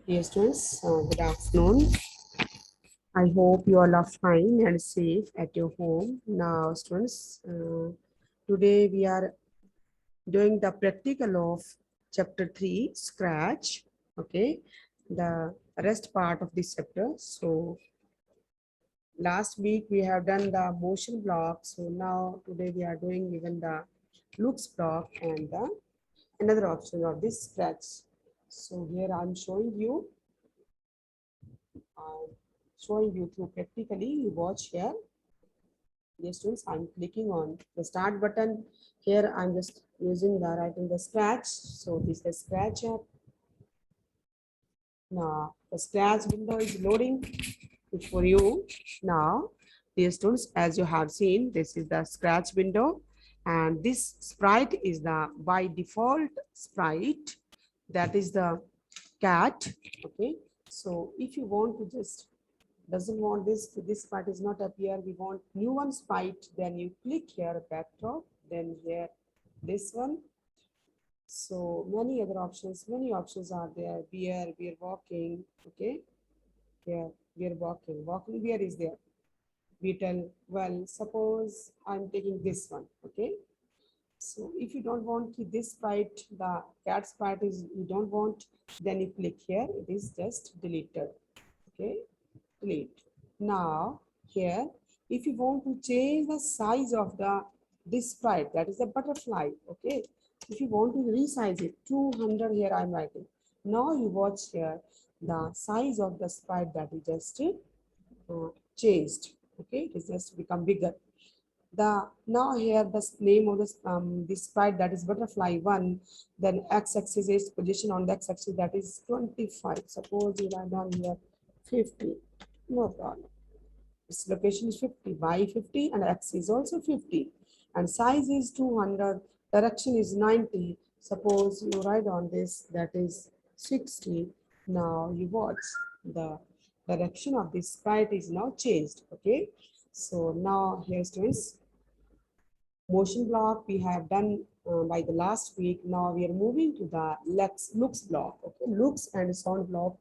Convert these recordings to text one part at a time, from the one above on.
Dear students, good afternoon. I hope you all are fine and safe at your home. Now, students, today we are doing the practical of chapter 3, Scratch. Okay, the rest part of this chapter. So, last week we have done the motion block. So, now today we are doing even the looks block and the another option of this Scratch. So, here I am showing you through practically. You watch here. Yes, students, I'm clicking on the start button. Here I'm just using the writing the Scratch. So this is the Scratch app. Now the Scratch window is loading for you. Now, dear students, as you have seen, this is the Scratch window, and this sprite is the by default sprite. That is the cat. Okay. So if you want to just doesn't want this part is not appear, we want new one sprite, then you click here backdrop, then here this one. So many options are there. We are walking. Okay, here we are walking where is there, beetle. Well, suppose I'm taking this one. Okay, so if you don't want this sprite, the cat sprite is you don't want, then you click here, it is just deleted. Okay, delete. Now here, if you want to change the size of the this sprite, that is the butterfly. Okay, if you want to resize it 200, here I'm writing. Now you watch here the size of the sprite that is just changed. Okay, it is just become bigger. The now here the name of this sprite, that is butterfly one. Then x-axis is position on the x-axis, that is 25. Suppose you write down here 50. No problem. Its location is 50, y 50, and x is also 50. And size is 200, direction is 90. Suppose you write on this, that is 60. Now you watch the direction of this sprite is now changed. Okay. So now here students, motion block we have done by the last week. Now we are moving to the looks block. Okay, looks and sound block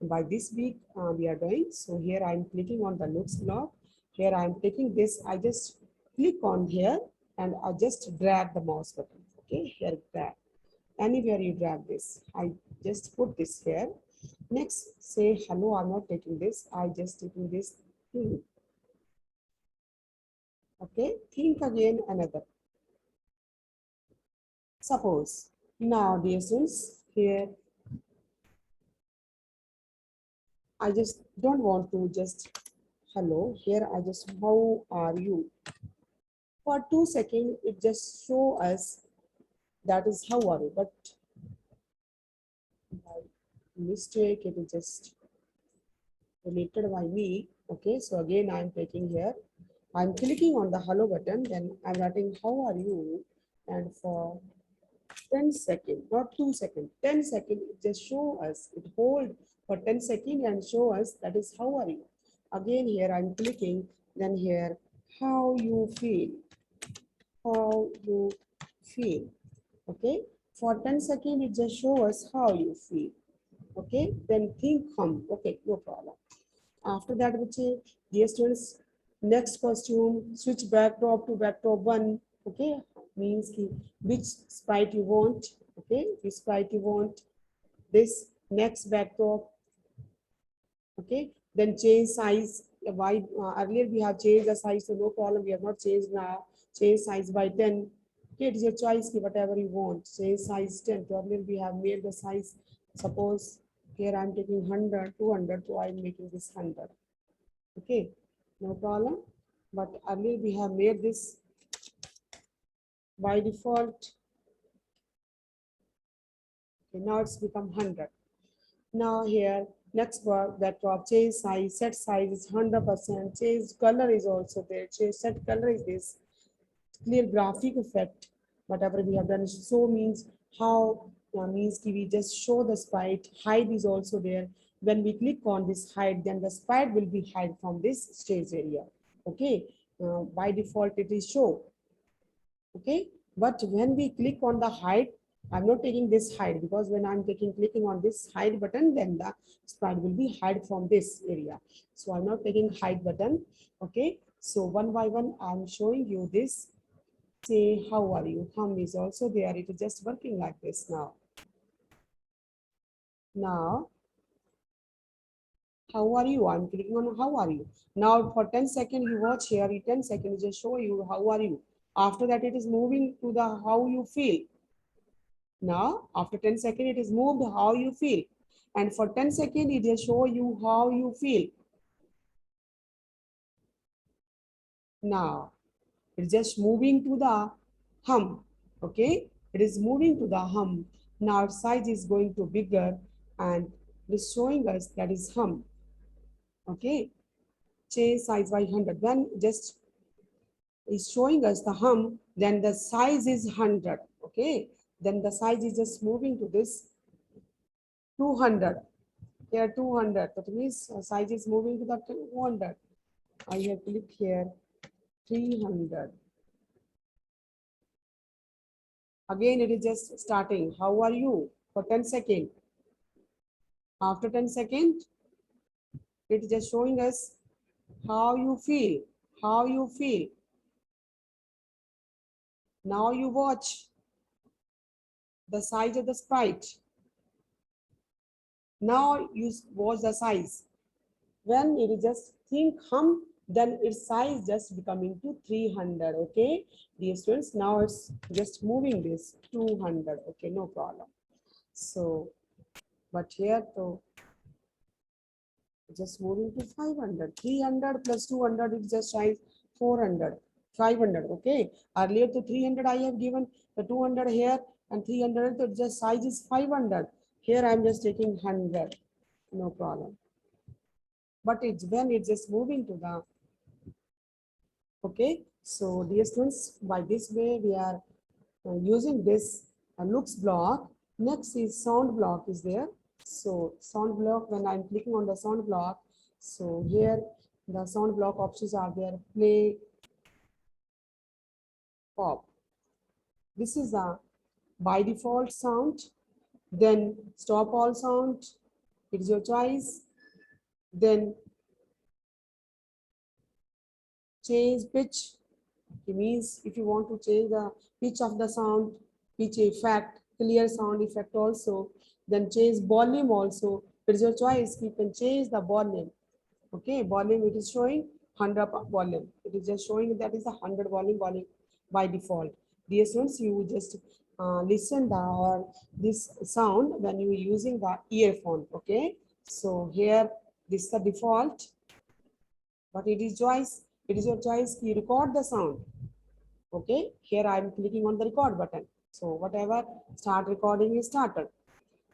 by this week we are doing. So here I am clicking on the looks block. Here I am taking this, I just click on here and I just drag the mouse button. Okay, here drag, anywhere you drag this, I just put this here. Next, say hello, I'm not taking this, I just taking this. Okay, think again another. Suppose now, dear students, here I just don't want to just hello. Here I just how are you? For 2 seconds, it just show us that is how are you, but by mistake it is just deleted by me. Okay, so again I'm taking here. I'm clicking on the hello button, then I'm writing how are you, and for 10 seconds, not 2 seconds, 10 seconds, it just show us, it hold for 10 seconds and show us that is how are you. Again here I'm clicking, then here how you feel, how you feel. Okay, for 10 seconds it just show us how you feel. Okay, then think hum. Okay, no problem. After that, which is, dear students, next costume, switch backdrop to backdrop one. Okay, means ki which sprite you want. Okay, which sprite you want. This next backdrop. Okay, then change size. Why earlier we have changed the size, so no problem. We have not changed now. Change size by 10. Okay, it is your choice. Whatever you want. Change size 10. So earlier we have made the size. Suppose here I'm taking 100, 200. So I'm making this 100. Okay, no problem. But earlier we have made this by default. Okay, now it's become 100. Now here, next word that change size, set size is 100%. Change color is also there. Change set color is this. Clear graphic effect. Whatever we have done, so means how means we just show the sprite. Hide is also there. When we click on this hide, then the sprite will be hide from this stage area. Okay, by default it is show. Okay, but when we click on the hide, I'm not taking this hide because when I'm clicking on this hide button, then the sprite will be hide from this area. So I'm not taking hide button. Okay. So one by one, I'm showing you this. Say, how are you? Hum is also there. It is just working like this now. Now, how are you? I'm clicking on how are you. Now for 10 seconds, you watch here. 10 seconds, just show you how are you. After that, it is moving to the how you feel. Now, after 10 seconds, it is moved how you feel. And for 10 seconds, it just show you how you feel. Now, it's just moving to the hum. Okay, it is moving to the hum. Now, size is going to bigger and it is showing us that is hum. Okay, change size by 100. When just is showing us the hum, then the size is 100. Okay, then the size is just moving to this 200. Here 200. That means size is moving to the 200. I have clicked here 300. Again, it is just starting. How are you? For 10 seconds. After 10 seconds, it is just showing us how you feel. How you feel. Now you watch the size of the sprite. Now you watch the size. When it is just think hum, then its size just becoming to 300. Okay, dear students, now it's just moving this 200. Okay, no problem. So, but here so just moving to 500. 300 plus 200 is just size 400. 500. Okay, earlier to 300 I have given the 200 here and 300, so just size is 500. Here I am just taking 100. No problem. But it's when it's just moving to the, okay, so dear students, by this way we are using this looks block. Next is sound block is there. So sound block, when I'm clicking on the sound block, so here the sound block options are there. Play, pop. This is the by default sound. Then stop all sound. It's your choice. Then change pitch. It means if you want to change the pitch of the sound, pitch effect, clear sound effect also, then change volume also. It's your choice. You can change the volume. Okay, volume it is showing 100 volume. It is just showing that is a 100 volume by default. Dear students, you just listen the or this sound when you are using the earphone. Okay, so here this is the default, but it is choice. It is your choice. You record the sound. Okay, here I am clicking on the record button. So whatever start recording is started.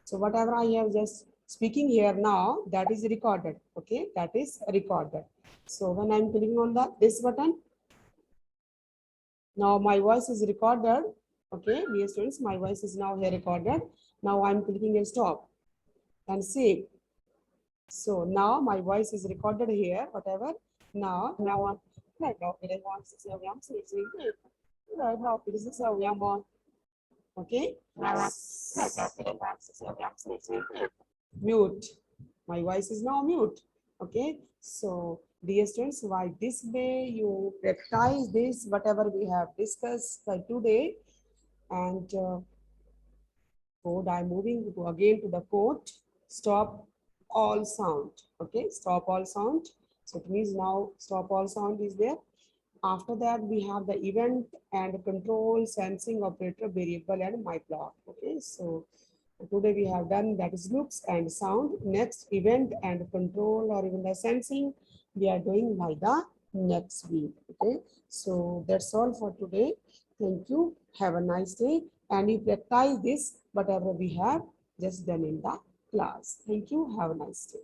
So whatever I have just speaking here now, that is recorded. Okay, that is recorded. So when I'm clicking on the this button, now my voice is recorded. Okay, dear students, my voice is now here recorded. Now I'm clicking a stop and save. So now my voice is recorded here, whatever. Now I'm okay. Mute. My voice is now mute. Okay. So dear students, by this way you practice this, whatever we have discussed by today. And code, I'm moving to again to the code, stop all sound. Okay, stop all sound. So it means now stop all sound is there. After that, we have the event and control, sensing, operator, variable, and my block. Okay, so today we have done that is looks and sound. Next, event and control or even the sensing, we are doing by the next week. Okay, so that's all for today. Thank you. Have a nice day. And you practice this, whatever we have just done in the class. Thank you. Have a nice day.